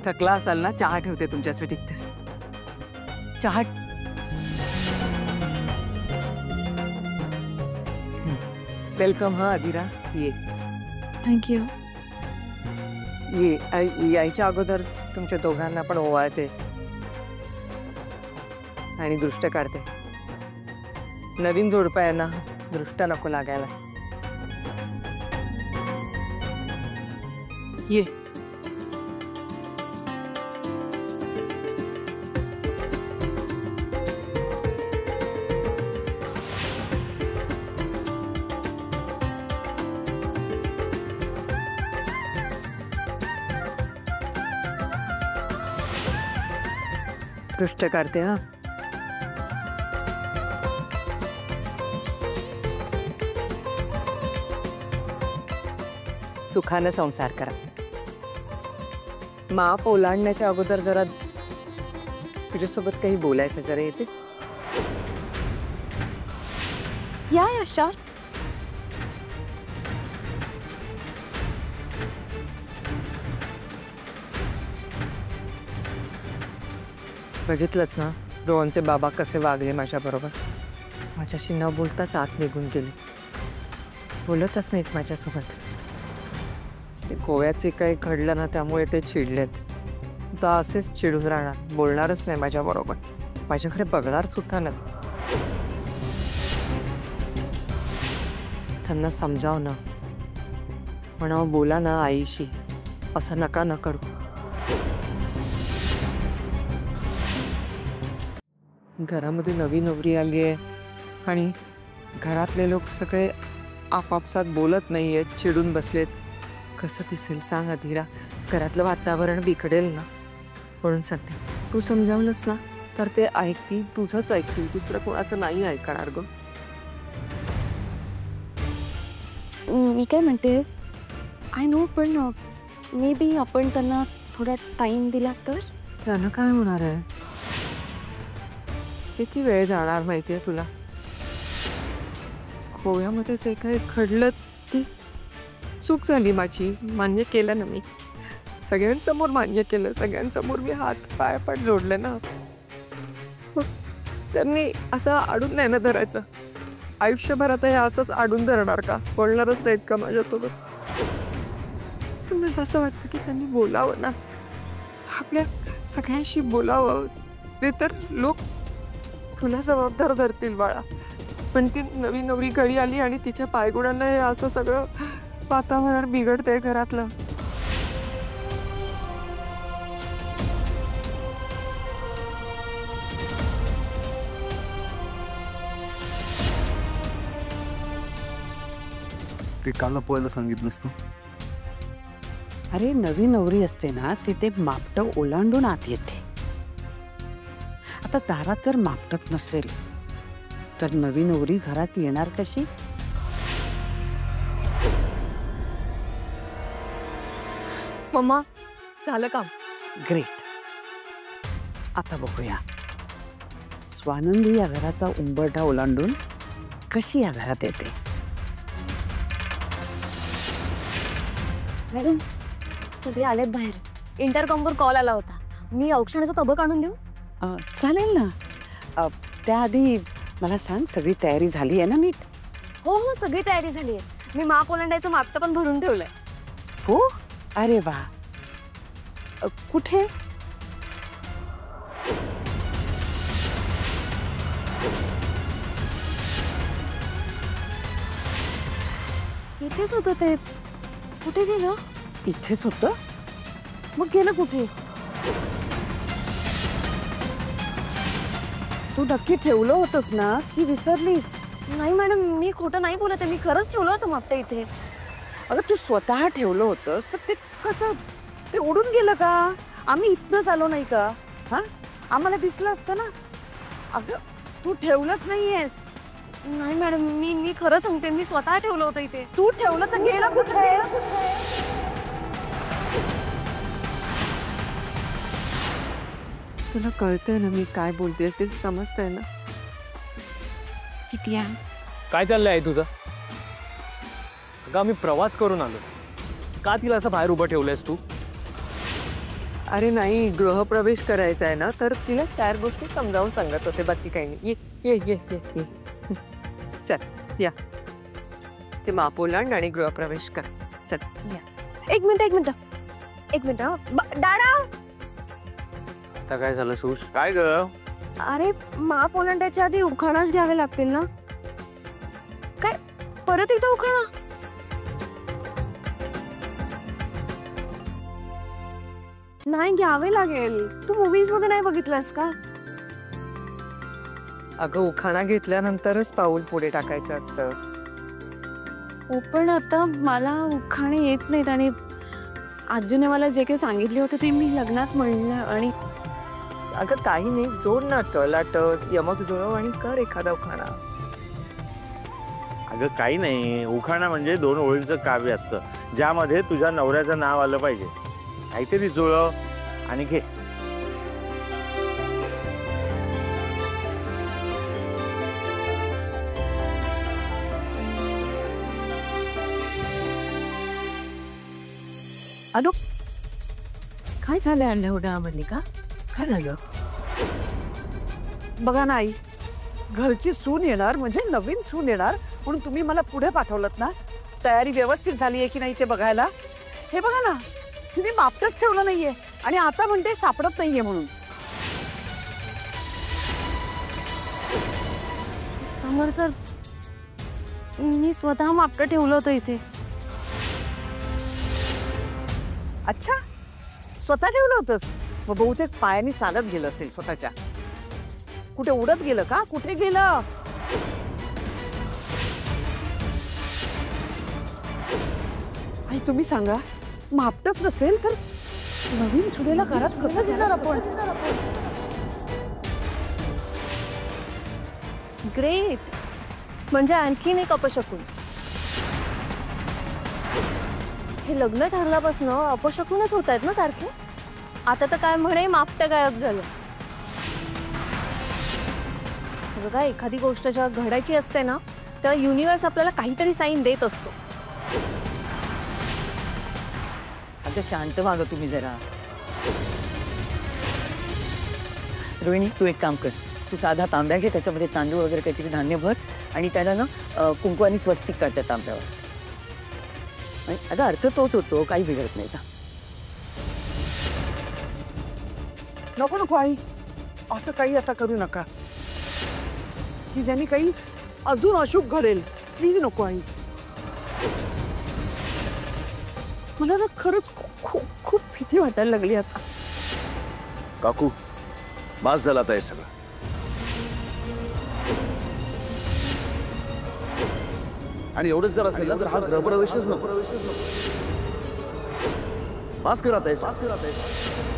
थकला असाल ना, चहा ठेवते तुमच्यासाठी. चहा. वेलकम. हा अधीरा, ये. थँक्यू. ये. यायच्या अगोदर तुमच्या दोघांना पण ओवाळते आणि दृष्ट काढते. नवीन जोडपं आहे ना, दृष्ट नको लागायला. ये. दृष्ट काढते. हा, सुखाने संसार करा. माप ओलांडण्याच्या अगोदर जरा तुझ्यासोबत काही बोलायचं. जरा येतेस? या श्योर. बघितलंस ना रोहनचे बाबा कसे वागले माझ्याबरोबर. माझ्याशी न बोलताच आत निघून गेले. बोलतच नाहीत माझ्यासोबत. ते गोव्याचे काही घडलं ना, त्यामुळे ते चिडलेत. तर असेच चिडून राहणार, बोलणारच नाही माझ्याबरोबर. माझ्याकडे बघणार सुद्धा ना. त्यांना समजाव ना, म्हणावं बोला ना आईशी, असं नका न करू. घरामध्ये नवी नवरी आली आहे आणि घरातले लोक सगळे आपापसात बोलत नाहीयेत, चिडून बसलेत. कसं दिसेल सांग अधीरा. घरातलं वातावरण बिघडेल ना. म्हणून सांगते, तू समजावलंस ना तर ते ऐकती, तुझंच ऐकती, दुसरं कोणाचं नाही ऐकणार ग. मी काय म्हणते, आय नो, पण मे बी आपण त्यांना थोडा टाइम दिला तर. त्यानं काय होणार आहे? किती वेळ जाणार माहितीये तुला? गोव्यामध्ये जे काही घडलं ती चूक झाली माझी. मान्य केलं ना मी, सगळ्यांसमोर मान्य केलं. सगळ्यांसमोर मी हात पाय पण जोडले ना. त्यांनी असं आडून नाही ना धरायचं. आयुष्यभर आता हे असंच आडून धरणार का? बोलणारच नाहीत का माझ्यासोबत? मला असं वाटतं की त्यांनी बोलावं ना, आपल्या सगळ्यांशी बोलावं. ते तर लोक तुला जबाबदार धरतील बाळा. पण ती नवी नवरी घरी आली आणि तिच्या पायगुणांना हे असं सगळं वातावरण बिघडतंय घरातलं. ते काल लपवायला सांगितलंस तू. अरे नवी नवरी असते ना, तिथे मापटं ओलांडून आत येते. आता दारात जर मापटत नसेल तर नवी नवरी घरात येणार कशी? मम्मा, झालं काम? ग्रेट. आता बघूया स्वानंदी या घराचा उंबरठा ओलांडून कशी या घरात येते. मॅडम, सगळे आलेत बाहेर. इंटरकॉमवर कॉल आला होता. मी औक्षणाचा तबक आणून देऊ? चालेल ना. त्याआधी मला सांग, सगळी तयारी झाली आहे ना नीट? हो हो, सगळी तयारी झाली आहे. मी माप ओलांडायचं मापटं पण भरून ठेवलंय. हो, अरे वा. कुठे? इथेच होतं ते. कुठे गेलं? इथेच होतं. मग गेलं कुठे? तू नक्की ठेवलं होतंस ना की विसरलीस? नाही मॅडम, मी खोटं नाही बोलत आहे. मी खरंच ठेवलं होतं मापटं इथे. अगं तू स्वतः ठेवलं होतंस तर ते कसं, ते उडून गेलं का? आम्ही इथनंच आलो नाही का? हा, आम्हाला दिसलं असतं ना. अगं तू ठेवलंच नाहीयेस. नाही मॅडम, मी खरं सांगते, मी स्वतः ठेवलं होतं इथे. तू ठेवलं तर गेलं कुठे? तुला कळतंय ना मी काय बोलते ते? समजतंय ना? चिटिया, काय चाललंय आहे तुझं? अगं आम्ही प्रवास करून आलो. का तिला असं बाहेर उभं ठेवलंयस तू? अरे नाही, गृहप्रवेश करायचा आहे ना, तर तिला 4 गोष्टी समजावून सांगत होते, बाकी काही नाही. ये ये ये ये ये. चल या, ते माप ओलांड आणि गृहप्रवेश कर. चल या. एक मिनिट हा. दादा, आता काय झालं सुश? काय ग? अरे माप ओलांडायच्या आधी उखाणाच घ्यावे लागतील ना? काय परत एकदा उखाणा? नाही घ्यावे लागेल. तू मूवीज मध्ये नाही बघितलंस का? अगं, उखाणा घेतल्यानंतरच पाऊल पुढे टाकायचं असतं. हो पण आता मला उखाणे येत नाहीत आणि आजूने मला जे काही सांगितले होते ते मी लग्नात म्हणलं आणि अगं काही नाही, जोड ना टलाट, यमक जुळव आणि कर एखादा उखाणा. अगं काही नाही, उखाणा म्हणजे 2 ओळींचं काव्य असतं ज्यामध्ये तुझ्या नवऱ्याचं नाव आलं पाहिजे. काहीतरी जुळव आणि घे. अनु, काय झालं एवढं मल्लिका? काय झालं? बघा ना आई, घरची सून येणार म्हणजे नवीन सून येणार म्हणून तुम्ही मला पुढे पाठवलं ना. तयारी व्यवस्थित झाली आहे की नाही ते बघायला. हे बघा ना, तुम्ही मापटच ठेवलं नाहीये आणि आता म्हणते सापडत नाहीये म्हणून. समर सर, मी स्वतः मापटं ठेवलं होतं इथे. अच्छा, स्वतः ठेवलं होतंस? मग बहुतेक पायाने चालत गेलं असेल स्वतःच्या. कुठे उडत गेलं का? कुठे गेलं? आई तुम्ही सांगा, मापटच नसेल तर नवीन सुनेला घरात कसं घेणार आपण? ग्रेट, म्हणजे आणखीन एक अपशकुन. हे लग्न ठरल्यापासून अपशकुनच होत आहेत ना सारखे. आता तर काय म्हणे मापटं गायब झालं. बघा, एखादी गोष्ट जेव्हा घडायची असते ना तेव्हा युनिवर्स आपल्याला काहीतरी साईन देत असतो. आता शांत व्हा गं तुम्ही जरा. रोहिणी, तू एक काम कर, तू साधा तांब्या घे, त्याच्यामध्ये तांदूळ वगैरे काहीतरी धान्य भर आणि त्याला ना कुंकू आणि स्वस्तिक काढ त्या तांब्यावर. आणि अगं अर्थ तोच होतो, काही बिघडत नाही. नको नको आई, असं काही आता करू नका की ज्यांनी काही अजून अशुभ घडेल. प्लीज नको आई. मला ना खरंच खूप खूप भीती वाटायला लागली आता. काकू, मास झाला आता हे सगळं. आणि एवढंच जर असेल ना तर हा गृहप्रवेशच नको. मास करा आता हे सगळं.